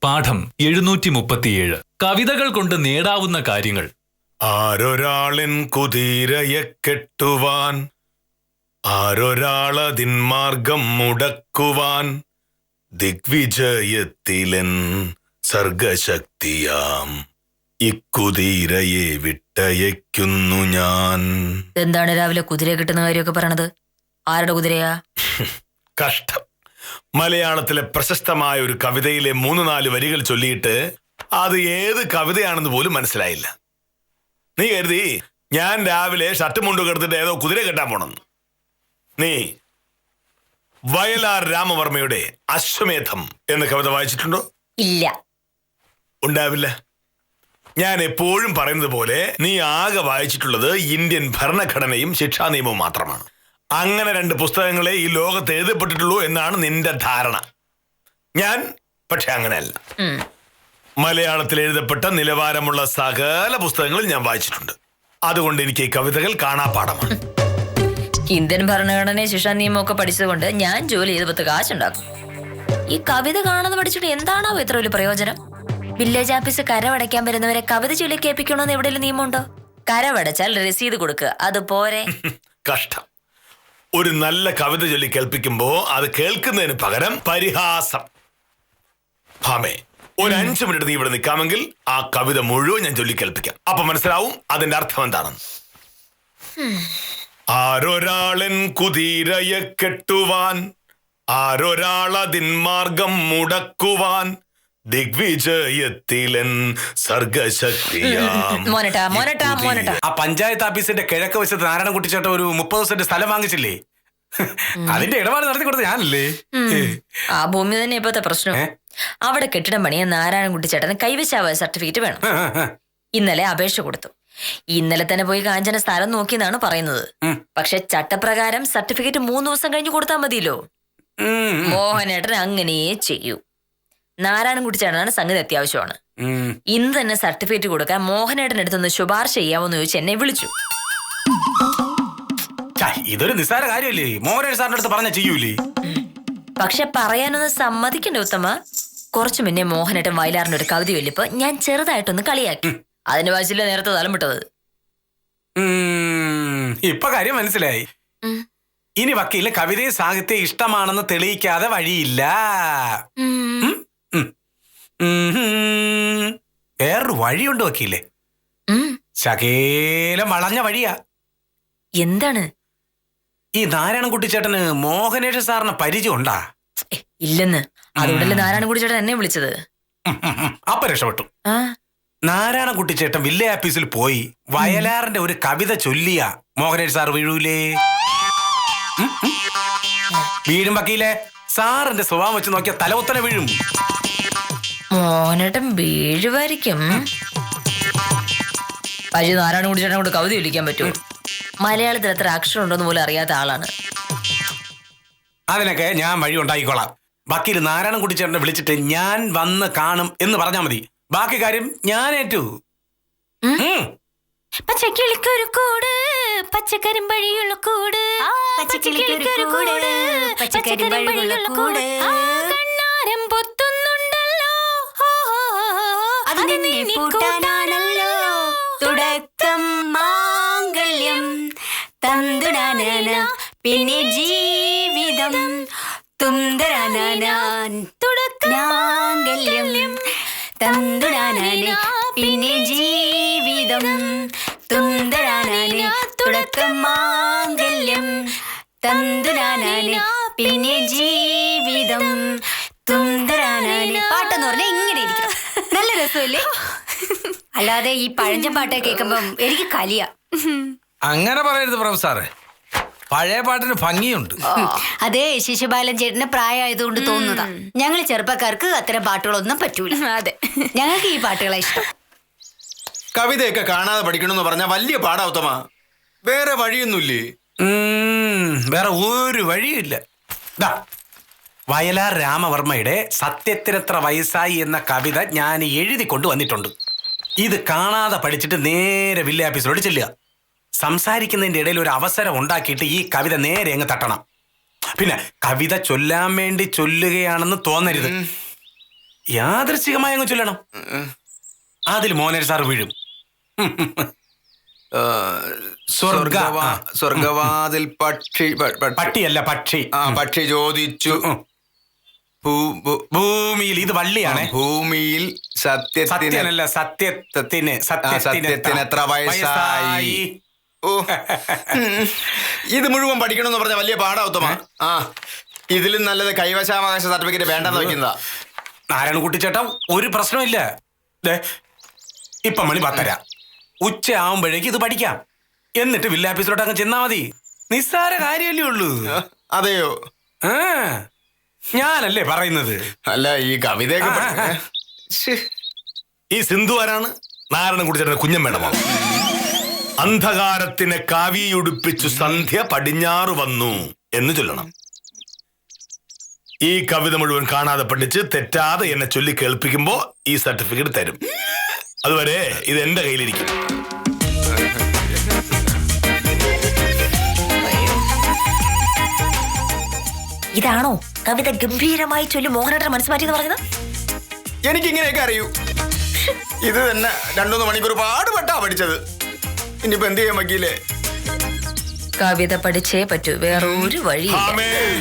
പാഠം 737. കവിതകൾ കൊണ്ട് നേടാവുന്ന കാര്യങ്ങൾ. ആരൊരാളൻ കുതിരയെ കെട്ടുവാൻ, ആരൊരാളതിൻ മാർഗം മുടക്കുവാൻ, ദിഗ്വിജയത്തിലൻ സർഗശക്തിയാം ഇക്കുതിരയെ വിട്ടയക്കുന്നു ഞാൻ. എന്താണ് രാവിലെ കുതിരയെ കിട്ടുന്ന കാര്യമൊക്കെ പറയണത്? ആരുടെ കുതിരയാ? കഷ്ടം. മലയാളത്തിലെ പ്രശസ്തമായ ഒരു കവിതയിലെ 3-4 വരികൾ ചൊല്ലിയിട്ട് അത് ഏത് കവിതയാണെന്ന് പോലും മനസ്സിലായില്ല. നീ കരുതി ഞാൻ രാവിലെ ഷർട്ട് മുണ്ട് കെടുത്തിട്ട് ഏതോ കുതിര കെട്ടാൻ പോണെന്ന്. നീ വയലാർ രാമവർമ്മയുടെ അശ്വമേധം എന്ന കവിത വായിച്ചിട്ടുണ്ടോ? ഇല്ല. ഉണ്ടാവില്ല. ഞാൻ എപ്പോഴും പറയുന്നത് പോലെ നീ ആകെ വായിച്ചിട്ടുള്ളത് ഇന്ത്യൻ ഭരണഘടനയും ശിക്ഷാ നിയമവും മാത്രമാണ്. അങ്ങനെ 2 പുസ്തകങ്ങളെ ഈ ലോകത്ത് എഴുതപ്പെട്ടിട്ടുള്ളൂ എന്നാണ് നിന്റെ ധാരണ. ഞാൻ പക്ഷെ അങ്ങനെയല്ല. മലയാളത്തിൽ എഴുതപ്പെട്ട നിലവാരമുള്ള സകല പുസ്തകങ്ങളും ഞാൻ വായിച്ചിട്ടുണ്ട്. അതുകൊണ്ട് എനിക്ക് ഈ കവിതകൾ കാണാപ്പാഠമാണ്. ഇന്ത്യൻ ഭരണഘടനയും ശിക്ഷാ നിയമവും ഒക്കെ പഠിച്ചതുകൊണ്ട് ഞാൻ ജോലി ചെയ്ത് 10 കാശുണ്ടാക്കും. ഈ കവിത കാണാതെ പഠിച്ചിട്ട് എന്താണോ ഇത്ര വലിയ പ്രയോജനം? വില്ലേജ് ഓഫീസ് കരവടയ്ക്കാൻ വരുന്നവരെ കവിത ചൊല്ലി കേൾപ്പിക്കണമെന്ന് എവിടെയെങ്കിലും നിയമമുണ്ടോ? കരവടച്ചാൽ രസീത് കൊടുക്കുക, അത് പോരെ? കഷ്ടം. ഒരു നല്ല കവിത ചൊല്ലി കേൾപ്പിക്കുമ്പോ അത് കേൾക്കുന്നതിന് പകരം പരിഹാസം. ഭാമേ, ഒരു 5 മിനിറ്റ് നീ ഇവിടെ നിൽക്കാമെങ്കിൽ ആ കവിത മുഴുവൻ ഞാൻ ചൊല്ലി കേൾപ്പിക്കാം. അപ്പൊ മനസ്സിലാവും അതിന്റെ അർത്ഥം എന്താണെന്ന്. ആരൊരാളൻ കുതിരയെ കെട്ടുവാൻ, ആരൊരാളതിൻ മാർഗം മുടക്കുവാൻ, ദിഗ്വിജയത്തിലൻ സർഗശക്തിയാം. ആ പഞ്ചായത്ത് ഓഫീസിന്റെ കിഴക്ക് വശത്ത് നാരായണൻകുട്ടി ചേട്ടൻ ഒരു 30 സെന്റ് സ്ഥലം വാങ്ങിച്ചില്ലേ? അതിന്റെ ഇടപാട് നടത്തി കൊടുത്ത ഞാനല്ലേ? ആ ഭൂമി തന്നെ ഇപ്പോഴത്തെ പ്രശ്നം. അവിടെ കെട്ടിടം പണിയാൻ നാരായണൻകുട്ടി ചേട്ടന് കൈവശാവകാശ സർട്ടിഫിക്കറ്റ് വേണം. ഇന്നലെ അപേക്ഷ കൊടുത്തു. ഇന്നലെ തന്നെ പോയി കാഞ്ചന സ്ഥലം നോക്കിയെന്നാണ് പറയുന്നത്. പക്ഷെ ചട്ടപ്രകാരം സർട്ടിഫിക്കറ്റ് 3 ദിവസം കഴിഞ്ഞ് കൊടുത്താൽ മതിയല്ലോ. മോഹനേട്ടൻ അങ്ങനെയേ ചെയ്യൂ. നാരായണൻകുട്ടി ചേട്ടനാണ് സംഗതി അത്യാവശ്യമാണ്. ഇന്ന് തന്നെ സർട്ടിഫിക്കറ്റ് കൊടുക്കാൻ മോഹനേട്ടനടുത്തൊന്ന് ശുപാർശ ചെയ്യാമെന്ന് ചോദിച്ച് എന്നെ വിളിച്ചു. ഇതൊരു നിസ്സാര കാര്യമല്ലേ? മോഹനേട്ടൻ സാറിന്റെ അടുത്ത് പറഞ്ഞ ചെയ്യൂലേ? പക്ഷെ പറയാനൊന്ന് സമ്മതിക്കണ്ടേ ഉത്തമ? കുറച്ചു മുന്നേ മോഹനേട്ടൻ വയലാറിന്റെ ഒരു കവിത ചൊല്ലിയപ്പോ ഞാൻ ചെറുതായിട്ടൊന്ന് കളിയാക്കി. അതിന് വാശിയില്ല നേരത്തെ തലം വിട്ടത്. ഇപ്പൊ കാര്യം മനസ്സിലായി. ഇനി വക്കീലിന് കവിതയും സാഹിത്യം ഇഷ്ടമാണെന്ന് തെളിയിക്കാതെ വഴിയില്ല. വേറൊരു വഴിയുണ്ട് വക്കീലേ. ശകേലം വളഞ്ഞ വഴിയാ. എന്താണ്? ഈ നാരായണൻകുട്ടി ചേട്ടന് മോഹനേഷ് സാറിന് പരിചയം ഉണ്ടാ? ഇല്ലെന്ന്. അതുകൊണ്ടല്ലേ നാരായണൻകുട്ടി ചേട്ടൻ എന്നെ വിളിച്ചത്. അപ്പൊ രക്ഷപ്പെട്ടു. നാരായണൻകുട്ടി ചേട്ടൻ വില്ലേജ് ഓഫീസിൽ പോയി വയലാറിന്റെ ഒരു കവിത ചൊല്ലിയ മോഹനേഷ് സാർ വീഴൂലേ? വീഴും വക്കീലെ. സാറിന്റെ സ്വഭാവം വെച്ച് നോക്കിയ തലകുത്തനെ വീഴും. മോഹനേട്ടൻ വീഴുമായിരിക്കും. പക്ഷേ നാരായണൻകുട്ടി ചേട്ടനെ കൊണ്ട് കവിത ചൊല്ലിക്കാൻ പറ്റുമോ? മലയാളത്തിൽ എത്ര അക്ഷരം ഉണ്ടോന്ന് പോലും അറിയാത്ത ആളാണ്. അതിനൊക്കെ ഞാൻ വഴി ഉണ്ടാക്കിക്കോളാം. വക്കീൽ നാരായണൻകുട്ടി ചേട്ടനെ വിളിച്ചിട്ട് ഞാൻ വന്ന് കാണും എന്ന് പറഞ്ഞാൽ മതി. ബാക്കി കാര്യം ഞാൻ ഏറ്റു. പച്ചക്കിളിക്കൊരു കൂട്, പച്ചക്കരിമ്പഴിയുള്ള കൂട്, പച്ചക്കിളിക്കൊരു കൂട്, പച്ചക്കരിമ്പഴിയുള്ള കൂട്, കണ്ണാരം പൊത്തുന്നുണ്ടല്ലോ, അതിനെ പൂട്ടാനാണല്ലോ തുടക്കം മാംഗല്യം തന്തുടാന പിന്നെ ജീവിതം തുന്തരാനാൻ തുടക്കം മാംഗല്യം തന്തുടാന പിന്നെ ജീവിതം തുന്തരാനാന് തുടക്കം മാംഗല്യം തന്തുടാനാന് പിന്നെ ജീവിതം തുന്തരാനാന്. പാട്ടെന്ന് പറഞ്ഞാൽ ഇങ്ങനെ ഇരിക്കണം. നല്ല രസമല്ലേ? അല്ലാതെ ഈ പഴഞ്ചൻ പാട്ട് കേൾക്കുമ്പം എനിക്ക് കലിയ. അങ്ങനെ പറയരുത് പ്രൊഫസറെ. പഴയ പാട്ടിന് ഭംഗിയുണ്ട്. അതെ, ശിശുപാലൻ ചേട്ടന് പ്രായമായതുകൊണ്ട് തോന്നുന്നതാ. ഞങ്ങൾ ചെറുപ്പക്കാർക്ക് അത്തരം പാട്ടുകളൊന്നും പറ്റൂല. അതെ, ഞങ്ങൾക്ക് ഈ പാട്ടുകളെ ഇഷ്ടം. കവിതയൊക്കെ കാണാതെ പഠിക്കണമെന്ന് പറഞ്ഞാൽ വലിയ പാടാ ഉത്തമ. വേറെ വഴിയൊന്നുമില്ലേ? വേറെ ഒരു വഴിയില്ല. വയലാർ രാമവർമ്മയുടെ സത്യത്തിനെത്ര വയസ്സായി എന്ന കവിത ഞാൻ എഴുതി കൊണ്ടുവന്നിട്ടുണ്ട്. ഇത് കാണാതെ പഠിച്ചിട്ട് നേരെ വില്ലേജ് ഓഫീസിലോട്ട് ചെല്ലുക. സംസാരിക്കുന്നതിന്റെ ഇടയിൽ ഒരു അവസരം ഉണ്ടാക്കിയിട്ട് ഈ കവിത നേരെ അങ്ങ് തട്ടണം. പിന്നെ കവിത ചൊല്ലാൻ വേണ്ടി ചൊല്ലുകയാണെന്ന് തോന്നരുത്. യാദൃശ്ചികമായി അങ്ങ് ചൊല്ലണം. അതിൽ മോഹനേരി സാർ വീഴും. സ്വർഗവാതിൽ പട്ടിയല്ല പക്ഷി. പക്ഷി ചോദിച്ചു ഭൂമിയിൽ, ഇത് വള്ളിയാണ്. ഭൂമിയിൽ സത്യത്തിനല്ല സത്യത്തിന് എത്ര വയസ്സായി? ഓ, ഇത് മുഴുവൻ പഠിക്കണമെന്ന് പറഞ്ഞ വലിയ പാടാ ഉത്തമ. ആ, ഇതിലും നല്ലത് കൈവശാവകാശ സർട്ടിഫിക്കറ്റ് വേണ്ടെന്ന് വെക്കുന്നതാ. നാരായണൻകുട്ടി ചേട്ടാ, ഒരു പ്രശ്നമില്ല. ഇപ്പൊ മണി 10:30. ഉച്ച ആവുമ്പോഴേക്ക് ഇത് പഠിക്കാം. എന്നിട്ട് വില്ലേജ് അങ്ങ് ചെന്നാ മതി. നിസ്സാര കാര്യമല്ലേ ഉള്ളൂ. അതെയോ? ഞാനല്ലേ പറയുന്നത്. അല്ല, ഈ കവിതയൊക്കെ ഈ സിന്ധു ആരാണ്? നാരായണൻകുട്ടി ചേട്ടൻ കുഞ്ഞമ്മേടമോ? അന്ധകാരത്തിനെ കാവിയുടുപ്പിച്ചു സന്ധ്യ പടിഞ്ഞാറ് വന്നു എന്ന് ചൊല്ലണം. ഈ കവിത മുഴുവൻ കാണാതെ പഠിച്ച് തെറ്റാതെ എന്നെ ചൊല്ലി കേൾപ്പിക്കുമ്പോ ഈ സർട്ടിഫിക്കറ്റ് തരും. അതുവരെ ഇത് എന്റെ കയ്യിലിരിക്കും. ഇതാണോ കവിത ഗംഭീരമായി ചൊല്ലി മോഹനേട്ടൻ മനസ്സ് മാറ്റി എന്ന് പറഞ്ഞത്? എനിക്കിങ്ങനെയൊക്കെ അറിയൂ. ഇത് തന്നെ 2-3 മണിക്കൂർ പാടുപെട്ടാ പഠിച്ചത്. ഇനിയിപ്പോ എന്ത് ചെയ്യാൻ വക്കീലേ? കവിത പഠിച്ചേ പറ്റൂ, വേറെ ഒരു വഴിയില്ല. ആമേൻ.